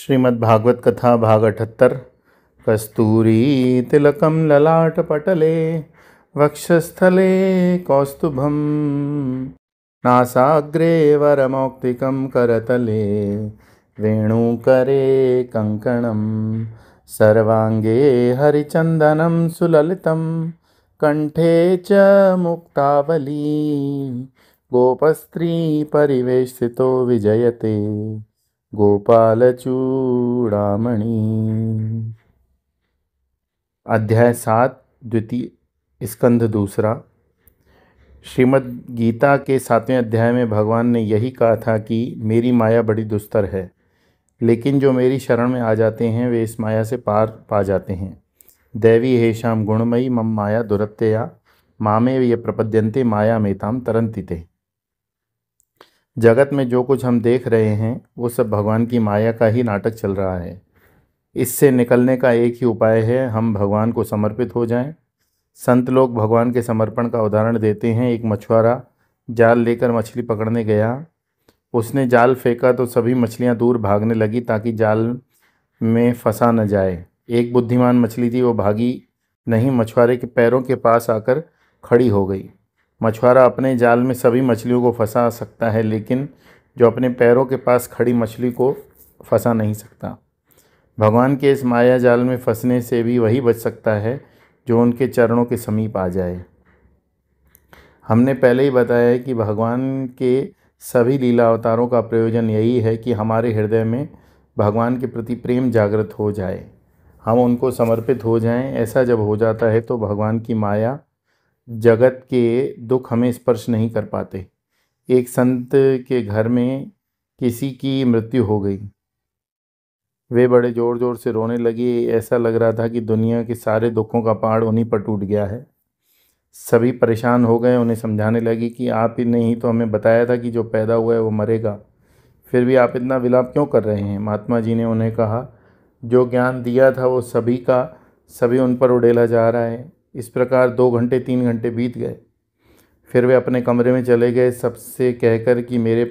श्रीमद्भागवत कथा भाग 78। कस्तूरी तिलकम ललाट पटले वक्षस्थले कौस्तुभम नासाग्रे वरमौक्तिकं करतले वेणुकरे कंकणम सर्वांगे हरिचंदनं सुललितं कंठे च मुक्तावली गोपस्त्री परिवेशितो विजयते गोपाल चूड़ामणि। अध्याय 7 द्वितीय स्कंध दूसरा। श्रीमद् गीता के 7वें अध्याय में भगवान ने यही कहा था कि मेरी माया बड़ी दुस्तर है, लेकिन जो मेरी शरण में आ जाते हैं वे इस माया से पार पा जाते हैं। दैवी हेशाम गुणमयी मम माया दुरत्यया मामे ये प्रपद्यन्ते माया मेताम तरन्तिते। जगत में जो कुछ हम देख रहे हैं वो सब भगवान की माया का ही नाटक चल रहा है। इससे निकलने का एक ही उपाय है, हम भगवान को समर्पित हो जाएं। संत लोग भगवान के समर्पण का उदाहरण देते हैं। एक मछुआरा जाल लेकर मछली पकड़ने गया। उसने जाल फेंका तो सभी मछलियां दूर भागने लगी ताकि जाल में फंसा न जाए। एक बुद्धिमान मछली थी, वो भागी नहीं, मछुआरे के पैरों के पास आकर खड़ी हो गई। मछुआरा अपने जाल में सभी मछलियों को फंसा सकता है, लेकिन जो अपने पैरों के पास खड़ी मछली को फंसा नहीं सकता। भगवान के इस माया जाल में फंसने से भी वही बच सकता है जो उनके चरणों के समीप आ जाए। हमने पहले ही बताया है कि भगवान के सभी लीला अवतारों का प्रयोजन यही है कि हमारे हृदय में भगवान के प्रति प्रेम जागृत हो जाए, हम उनको समर्पित हो जाएं। ऐसा जब हो जाता है तो भगवान की माया जगत के दुख हमें स्पर्श नहीं कर पाते। एक संत के घर में किसी की मृत्यु हो गई। वे बड़े ज़ोर ज़ोर से रोने लगी। ऐसा लग रहा था कि दुनिया के सारे दुखों का पहाड़ उन्हीं पर टूट गया है। सभी परेशान हो गए। उन्हें समझाने लगी कि आप ही ने ही तो हमें बताया था कि जो पैदा हुआ है वो मरेगा, फिर भी आप इतना विलाप क्यों कर रहे हैं। महात्मा जी ने उन्हें कहा, जो ज्ञान दिया था वो सभी उन पर उड़ेला जा रहा है। इस प्रकार 2 घंटे 3 घंटे बीत गए। फिर वे अपने कमरे में चले गए, सबसे कहकर कि मेरे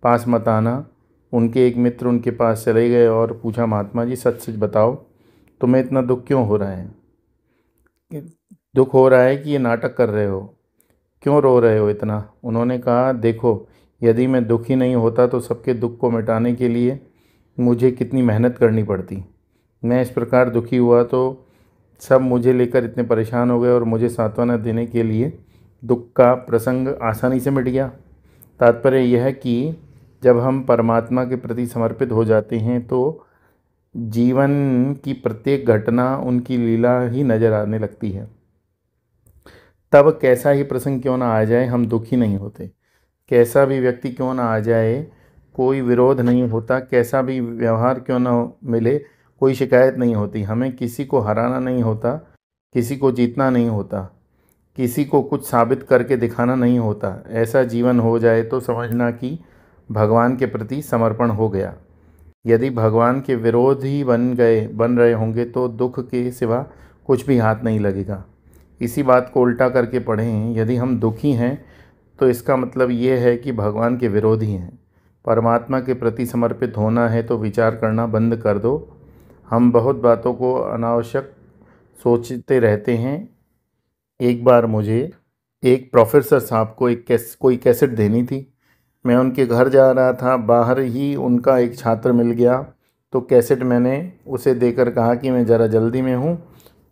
पास मत आना। उनके एक मित्र उनके पास चले गए और पूछा, महात्मा जी सच सच बताओ, तुम्हें इतना दुख क्यों हो रहा है? दुख हो रहा है कि ये नाटक कर रहे हो? क्यों रो रहे हो इतना? उन्होंने कहा, देखो, यदि मैं दुखी नहीं होता तो सबके दुख को मिटाने के लिए मुझे कितनी मेहनत करनी पड़ती। मैं इस प्रकार दुखी हुआ तो सब मुझे लेकर इतने परेशान हो गए और मुझे सांत्वना देने के लिए दुख का प्रसंग आसानी से मिट गया। तात्पर्य यह है कि जब हम परमात्मा के प्रति समर्पित हो जाते हैं तो जीवन की प्रत्येक घटना उनकी लीला ही नज़र आने लगती है। तब कैसा ही प्रसंग क्यों ना आ जाए, हम दुखी नहीं होते। कैसा भी व्यक्ति क्यों ना आ जाए, कोई विरोध नहीं होता। कैसा भी व्यवहार क्यों ना मिले, कोई शिकायत नहीं होती। हमें किसी को हराना नहीं होता, किसी को जीतना नहीं होता, किसी को कुछ साबित करके दिखाना नहीं होता। ऐसा जीवन हो जाए तो समझना कि भगवान के प्रति समर्पण हो गया। यदि भगवान के विरोधी बन रहे होंगे तो दुख के सिवा कुछ भी हाथ नहीं लगेगा। इसी बात को उल्टा करके पढ़ें, यदि हम दुखी हैं तो इसका मतलब ये है कि भगवान के विरोधी हैं। परमात्मा के प्रति समर्पित होना है तो विचार करना बंद कर दो। हम बहुत बातों को अनावश्यक सोचते रहते हैं। एक बार मुझे एक प्रोफेसर साहब को कोई कैसेट देनी थी। मैं उनके घर जा रहा था, बाहर ही उनका एक छात्र मिल गया तो कैसेट मैंने उसे देकर कहा कि मैं ज़रा जल्दी में हूँ,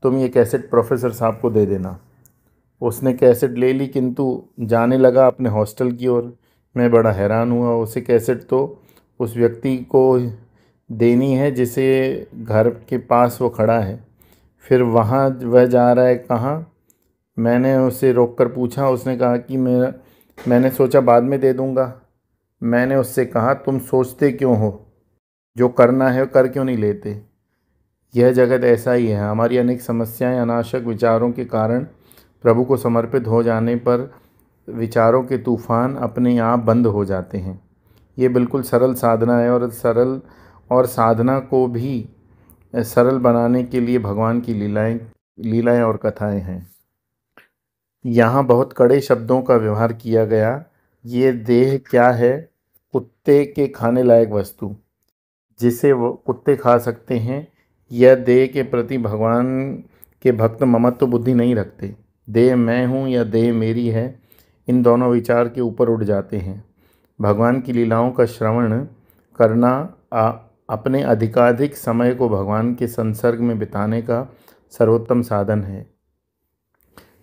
तुम ये कैसेट प्रोफेसर साहब को दे देना। उसने कैसेट ले ली, किंतु जाने लगा अपने हॉस्टल की ओर। मैं बड़ा हैरान हुआ। उसे कैसेट तो उस व्यक्ति को देनी है जिसे घर के पास वो खड़ा है, फिर वहाँ वह जा रहा है कहाँ? मैंने उसे रोककर पूछा। उसने कहा कि मैंने सोचा बाद में दे दूँगा। मैंने उससे कहा, तुम सोचते क्यों हो? जो करना है कर क्यों नहीं लेते? यह जगत ऐसा ही है। हमारी अनेक समस्याएं अनावश्यक विचारों के कारण प्रभु को समर्पित हो जाने पर विचारों के तूफान अपने आप बंद हो जाते हैं। ये बिल्कुल सरल साधना है और साधना को भी सरल बनाने के लिए भगवान की लीलाएं और कथाएं हैं। यहाँ बहुत कड़े शब्दों का व्यवहार किया गया। ये देह क्या है? कुत्ते के खाने लायक वस्तु। जिसे वो कुत्ते खा सकते हैं, यह देह के प्रति भगवान के भक्त ममत्व बुद्धि नहीं रखते। देह मैं हूँ या देह मेरी है, इन दोनों विचार के ऊपर उठ जाते हैं। भगवान की लीलाओं का श्रवण करना अपने अधिकाधिक समय को भगवान के संसर्ग में बिताने का सर्वोत्तम साधन है।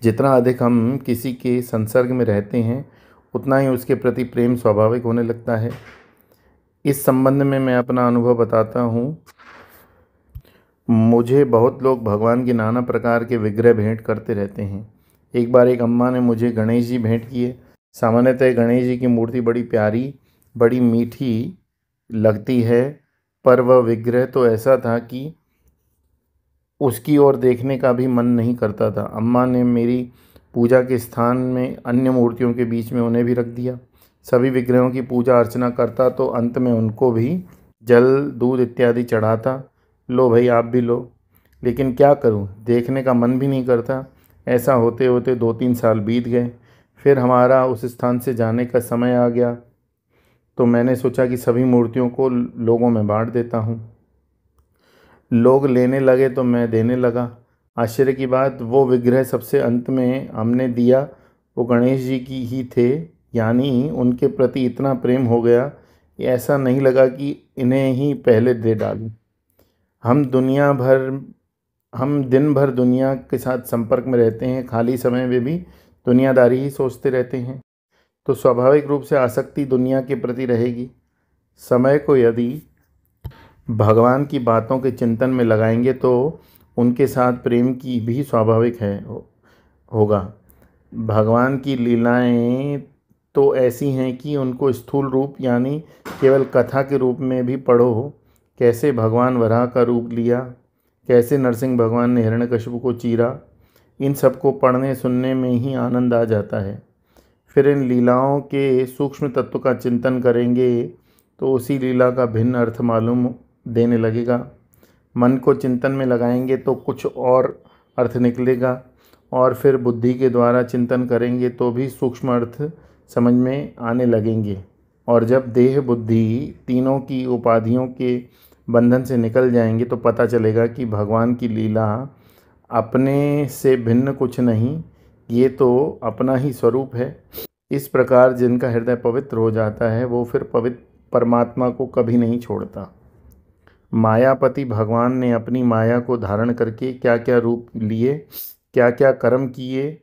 जितना अधिक हम किसी के संसर्ग में रहते हैं, उतना ही उसके प्रति प्रेम स्वाभाविक होने लगता है। इस संबंध में मैं अपना अनुभव बताता हूँ। मुझे बहुत लोग भगवान के नाना प्रकार के विग्रह भेंट करते रहते हैं। एक बार एक अम्मा ने मुझे गणेश जी भेंट किए। सामान्यतः गणेश जी की मूर्ति बड़ी प्यारी, बड़ी मीठी लगती है, पर वह विग्रह तो ऐसा था कि उसकी ओर देखने का भी मन नहीं करता था। अम्मा ने मेरी पूजा के स्थान में अन्य मूर्तियों के बीच में उन्हें भी रख दिया। सभी विग्रहों की पूजा अर्चना करता तो अंत में उनको भी जल दूध इत्यादि चढ़ाता। लो भाई आप भी लो। लेकिन क्या करूं, देखने का मन भी नहीं करता। ऐसा होते होते 2-3 साल बीत गए। फिर हमारा उस स्थान से जाने का समय आ गया, तो मैंने सोचा कि सभी मूर्तियों को लोगों में बांट देता हूँ। लोग लेने लगे तो मैं देने लगा। आश्चर्य की बात, वो विग्रह सबसे अंत में हमने दिया वो गणेश जी की ही थे। यानी उनके प्रति इतना प्रेम हो गया कि ऐसा नहीं लगा कि इन्हें ही पहले दे डालूं। हम दिन भर दुनिया के साथ संपर्क में रहते हैं, खाली समय में भी दुनियादारी ही सोचते रहते हैं, तो स्वाभाविक रूप से आसक्ति दुनिया के प्रति रहेगी। समय को यदि भगवान की बातों के चिंतन में लगाएंगे तो उनके साथ प्रेम की भी स्वाभाविक होगा। भगवान की लीलाएं तो ऐसी हैं कि उनको स्थूल रूप यानी केवल कथा के रूप में भी पढ़ो। कैसे भगवान वराह का रूप लिया, कैसे नरसिंह भगवान ने हिरण्यकशिपु को चीरा, इन सबको पढ़ने सुनने में ही आनंद आ जाता है। फिर इन लीलाओं के सूक्ष्म तत्व का चिंतन करेंगे तो उसी लीला का भिन्न अर्थ मालूम देने लगेगा। मन को चिंतन में लगाएंगे तो कुछ और अर्थ निकलेगा, और फिर बुद्धि के द्वारा चिंतन करेंगे तो भी सूक्ष्म अर्थ समझ में आने लगेंगे। और जब देह बुद्धि तीनों की उपाधियों के बंधन से निकल जाएंगे तो पता चलेगा कि भगवान की लीला अपने से भिन्न कुछ नहीं, ये तो अपना ही स्वरूप है। इस प्रकार जिनका हृदय पवित्र हो जाता है वो फिर पवित्र परमात्मा को कभी नहीं छोड़ता। मायापति भगवान ने अपनी माया को धारण करके क्या क्या रूप लिए, क्या क्या कर्म किए,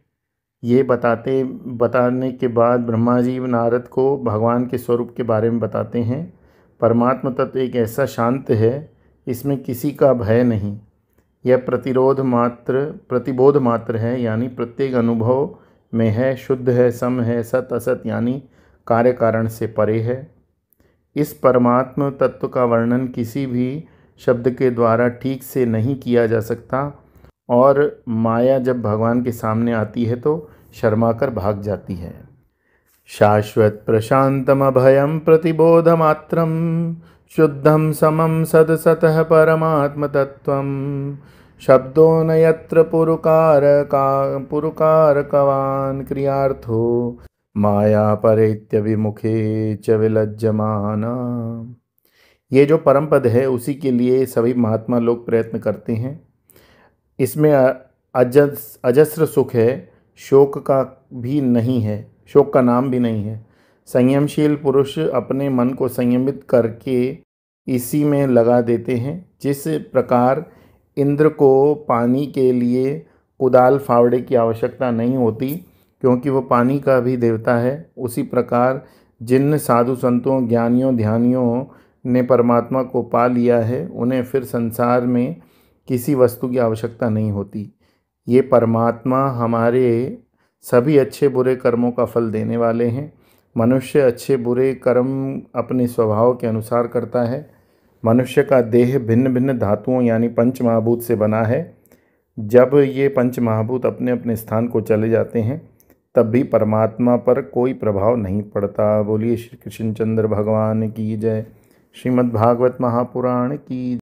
ये बताने के बाद ब्रह्मा जी नारद को भगवान के स्वरूप के बारे में बताते हैं। परमात्मा तत्व एक ऐसा शांत है, इसमें किसी का भय नहीं। यह प्रतिबोध मात्र है, यानी प्रत्येक अनुभव में है, शुद्ध है, सम है, सत असत यानी कार्य कारण से परे है। इस परमात्म तत्व का वर्णन किसी भी शब्द के द्वारा ठीक से नहीं किया जा सकता, और माया जब भगवान के सामने आती है तो शर्माकर भाग जाती है। शाश्वत प्रशांतम अभयम प्रतिबोध मात्रम शुद्धम समम सदसतः परमात्म तत्वम शब्दो न यत्र पुरुकारकवान् क्रियार्थो माया परेत्य विमुखे च विलज्जमाना। ये जो परम पद है उसी के लिए सभी महात्मा लोग प्रयत्न करते हैं। इसमें अजस्र सुख है, शोक का नाम भी नहीं है। संयमशील पुरुष अपने मन को संयमित करके इसी में लगा देते हैं। जिस प्रकार इंद्र को पानी के लिए कुदाल फावड़े की आवश्यकता नहीं होती क्योंकि वो पानी का भी देवता है, उसी प्रकार जिन साधु संतों ज्ञानियों ध्यानियों ने परमात्मा को पा लिया है उन्हें फिर संसार में किसी वस्तु की आवश्यकता नहीं होती। ये परमात्मा हमारे सभी अच्छे बुरे कर्मों का फल देने वाले हैं। मनुष्य अच्छे बुरे कर्म अपने स्वभाव के अनुसार करता है। मनुष्य का देह भिन्न भिन्न धातुओं यानी पंच महाभूत से बना है। जब ये पंच महाभूत अपने अपने स्थान को चले जाते हैं तब भी परमात्मा पर कोई प्रभाव नहीं पड़ता। बोलिए श्री कृष्णचंद्र भगवान की जय। श्रीमद् भागवत महापुराण की